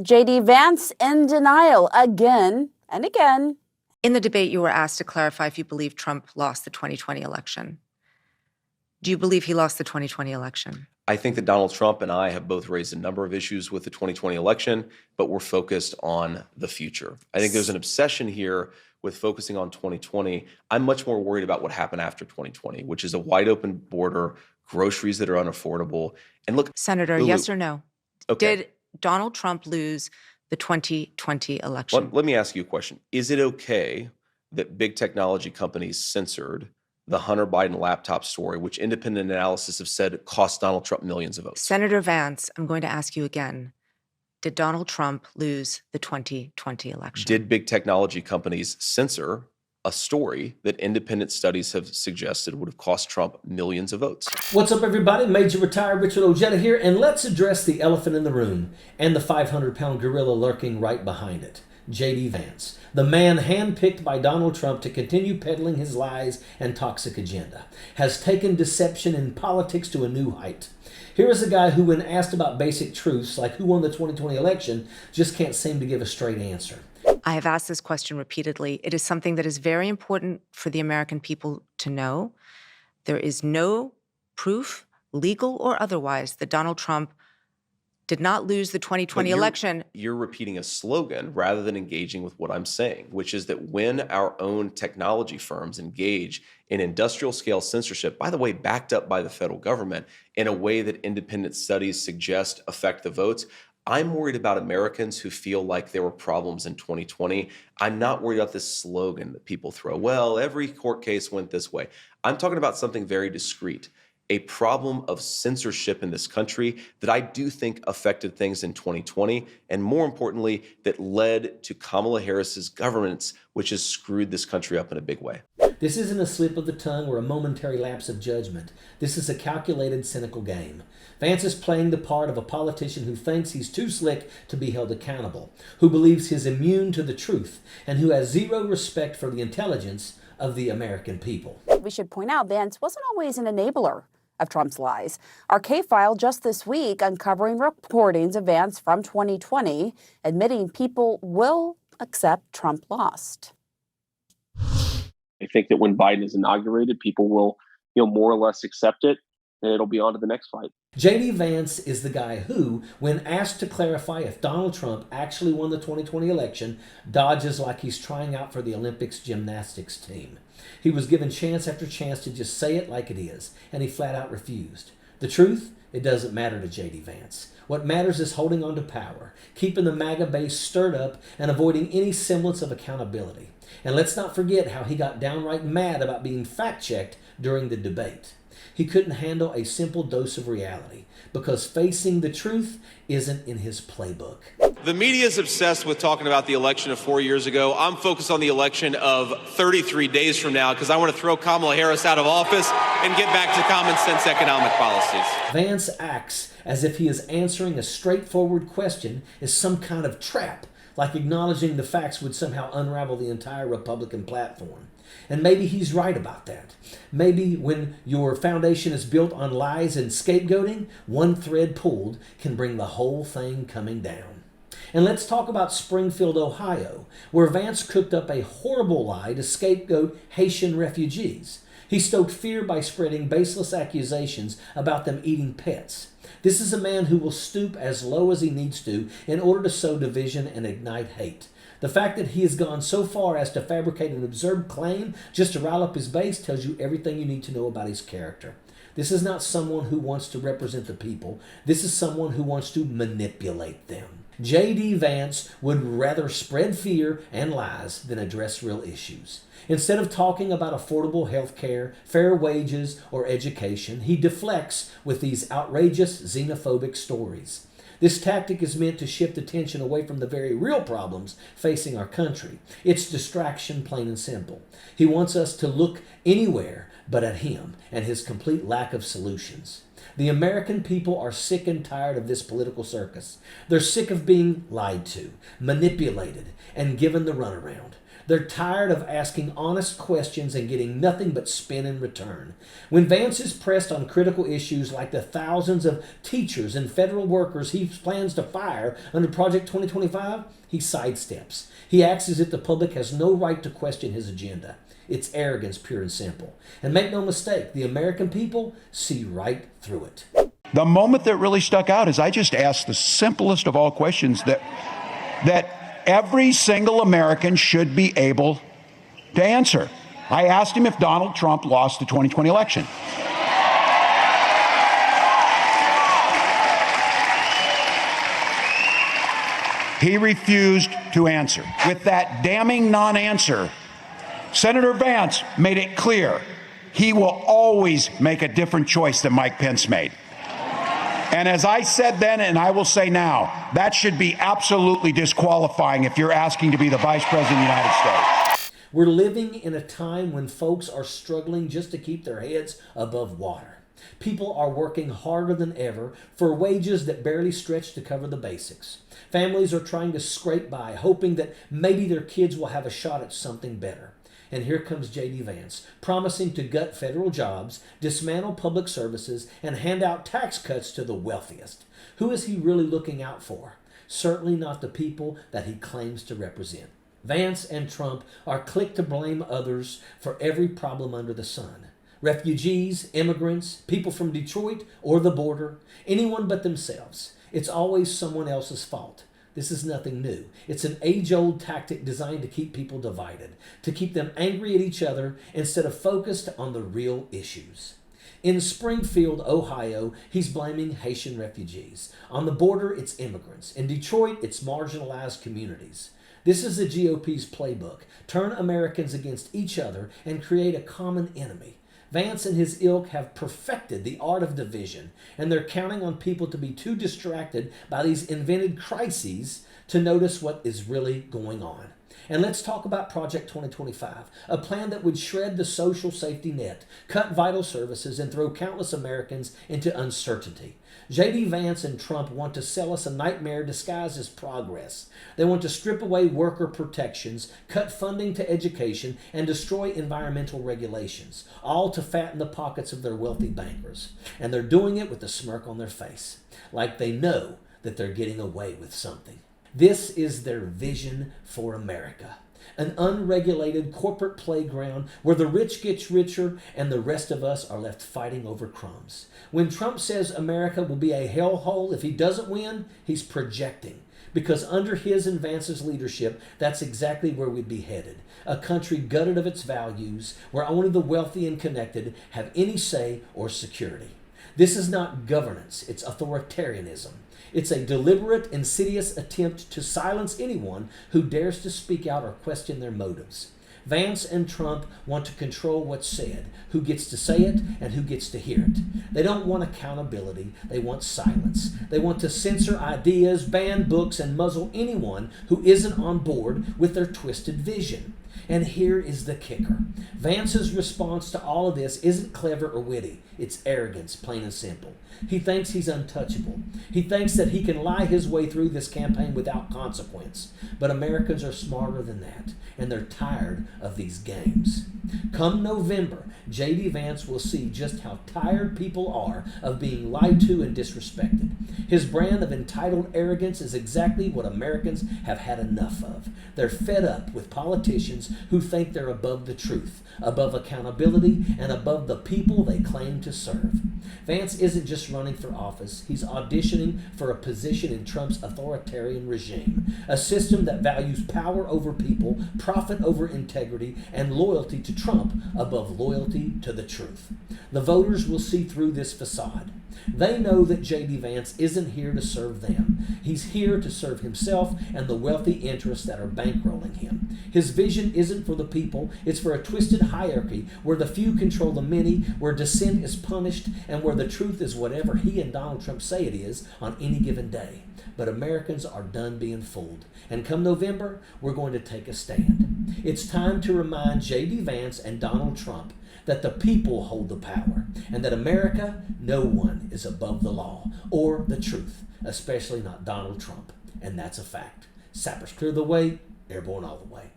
J.D. Vance in denial again and again. In the debate, you were asked to clarify if you believe Trump lost the 2020 election. Do you believe he lost the 2020 election? I think that Donald Trump and I have both raised a number of issues with the 2020 election, but we're focused on the future. I think there's an obsession here with focusing on 2020. I'm much more worried about what happened after 2020, which is a wide open border, groceries that are unaffordable. And look, Senator, Lulu, yes or no? okay. Did Donald Trump lose the 2020 election? Let me ask you a question. Is it okay that big technology companies censored the Hunter Biden laptop story, which independent analysis have said cost Donald Trump millions of votes? Senator Vance, I'm going to ask you again. Did Donald Trump lose the 2020 election? Did big technology companies censor a story that independent studies have suggested would have cost Trump millions of votes? What's up, everybody? Major Retired Richard Ojeda here, and let's address the elephant in the room and the 500-pound gorilla lurking right behind it. J.D. Vance, the man handpicked by Donald Trump to continue peddling his lies and toxic agenda, has taken deception in politics to a new height. Here is a guy who, when asked about basic truths like who won the 2020 election, just can't seem to give a straight answer. I have asked this question repeatedly. It is something that is very important for the American people to know. There is no proof, legal or otherwise, that Donald Trump did not lose the 2020 election. You're repeating a slogan rather than engaging with what I'm saying, which is that when our own technology firms engage in industrial scale censorship, by the way, backed up by the federal government, in a way that independent studies suggest affect the votes, I'm worried about Americans who feel like there were problems in 2020. I'm not worried about this slogan that people throw. Well, every court case went this way. I'm talking about something very discrete. A problem of censorship in this country that I do think affected things in 2020, and more importantly, that led to Kamala Harris's governance, which has screwed this country up in a big way. This isn't a slip of the tongue or a momentary lapse of judgment. This is a calculated, cynical game. Vance is playing the part of a politician who thinks he's too slick to be held accountable, who believes he's immune to the truth, and who has zero respect for the intelligence of the American people. We should point out Vance wasn't always an enabler of Trump's lies. Our K-File just this week uncovering recordings of Vance from 2020 admitting people will accept Trump lost. I think that when Biden is inaugurated, people will, more or less accept it, and it'll be on to the next fight. J.D. Vance is the guy who, when asked to clarify if Donald Trump actually won the 2020 election, dodges like he's trying out for the Olympics gymnastics team. He was given chance after chance to just say it like it is, and he flat out refused. The truth? It doesn't matter to J.D. Vance. What matters is holding on to power, keeping the MAGA base stirred up, and avoiding any semblance of accountability. And let's not forget how he got downright mad about being fact-checked during the debate. He couldn't handle a simple dose of reality because facing the truth isn't in his playbook. The media is obsessed with talking about the election of 4 years ago. I'm focused on the election of 33 days from now because I want to throw Kamala Harris out of office and get back to common sense economic policies. Vance acts as if he is answering a straightforward question as some kind of trap, like acknowledging the facts would somehow unravel the entire Republican platform. And maybe he's right about that. Maybe when your foundation is built on lies and scapegoating, one thread pulled can bring the whole thing coming down. And let's talk about Springfield, Ohio, where Vance cooked up a horrible lie to scapegoat Haitian refugees. He stoked fear by spreading baseless accusations about them eating pets. This is a man who will stoop as low as he needs to in order to sow division and ignite hate. The fact that he has gone so far as to fabricate an absurd claim just to rile up his base tells you everything you need to know about his character. This is not someone who wants to represent the people. This is someone who wants to manipulate them. J.D. Vance would rather spread fear and lies than address real issues. Instead of talking about affordable health care, fair wages, or education, he deflects with these outrageous xenophobic stories. This tactic is meant to shift attention away from the very real problems facing our country. It's distraction, plain and simple. He wants us to look anywhere but at him and his complete lack of solutions. The American people are sick and tired of this political circus. They're sick of being lied to, manipulated, and given the runaround. They're tired of asking honest questions and getting nothing but spin in return. When Vance is pressed on critical issues like the thousands of teachers and federal workers he plans to fire under Project 2025, he sidesteps. He acts as if the public has no right to question his agenda. It's arrogance, pure and simple. And make no mistake, the American people see right through it. The moment that really stuck out is I just asked the simplest of all questions that every single American should be able to answer. I asked him if Donald Trump lost the 2020 election. He refused to answer. With that damning non-answer, Senator Vance made it clear he will always make a different choice than Mike Pence made. And as I said then, and I will say now, that should be absolutely disqualifying if you're asking to be the Vice President of the United States. We're living in a time when folks are struggling just to keep their heads above water. People are working harder than ever for wages that barely stretch to cover the basics. Families are trying to scrape by, hoping that maybe their kids will have a shot at something better. And here comes J.D. Vance, promising to gut federal jobs, dismantle public services, and hand out tax cuts to the wealthiest. Who is he really looking out for? Certainly not the people that he claims to represent. Vance and Trump are quick to blame others for every problem under the sun. Refugees, immigrants, people from Detroit or the border, anyone but themselves. It's always someone else's fault. This is nothing new. It's an age-old tactic designed to keep people divided, to keep them angry at each other instead of focused on the real issues. In Springfield, Ohio, he's blaming Haitian refugees. On the border, it's immigrants. In Detroit, it's marginalized communities. This is the GOP's playbook. Turn Americans against each other and create a common enemy. Vance and his ilk have perfected the art of division, and they're counting on people to be too distracted by these invented crises to notice what is really going on. And let's talk about Project 2025, a plan that would shred the social safety net, cut vital services, and throw countless Americans into uncertainty. J.D. Vance and Trump want to sell us a nightmare disguised as progress. They want to strip away worker protections, cut funding to education, and destroy environmental regulations, all to fatten the pockets of their wealthy bankers. And they're doing it with a smirk on their face, like they know that they're getting away with something. This is their vision for America. An unregulated corporate playground where the rich gets richer and the rest of us are left fighting over crumbs. When Trump says America will be a hellhole if he doesn't win, he's projecting. Because under his and Vance's leadership, that's exactly where we'd be headed. A country gutted of its values, where only the wealthy and connected have any say or security. This is not governance, it's authoritarianism. It's a deliberate, insidious attempt to silence anyone who dares to speak out or question their motives. Vance and Trump want to control what's said, who gets to say it and who gets to hear it. They don't want accountability, they want silence. They want to censor ideas, ban books, and muzzle anyone who isn't on board with their twisted vision. And here is the kicker. Vance's response to all of this isn't clever or witty. It's arrogance, plain and simple. He thinks he's untouchable. He thinks that he can lie his way through this campaign without consequence. But Americans are smarter than that, and they're tired of these games. Come November, J.D. Vance will see just how tired people are of being lied to and disrespected. His brand of entitled arrogance is exactly what Americans have had enough of. They're fed up with politicians who think they're above the truth, above accountability, and above the people they claim to serve. Vance isn't just running for office, he's auditioning for a position in Trump's authoritarian regime, a system that values power over people, profit over integrity, and loyalty to Trump above loyalty to the truth. The voters will see through this facade. They know that J.D. Vance isn't here to serve them. He's here to serve himself and the wealthy interests that are bankrolling him. His vision isn't for the people, it's for a twisted hierarchy where the few control the many, where dissent is punished, and where the truth is whatever he and Donald Trump say it is on any given day. But Americans are done being fooled. And come November, we're going to take a stand. It's time to remind J.D. Vance and Donald Trump that the people hold the power, and that America, no one is above the law or the truth, especially not Donald Trump. And that's a fact. Sappers clear the way, airborne all the way.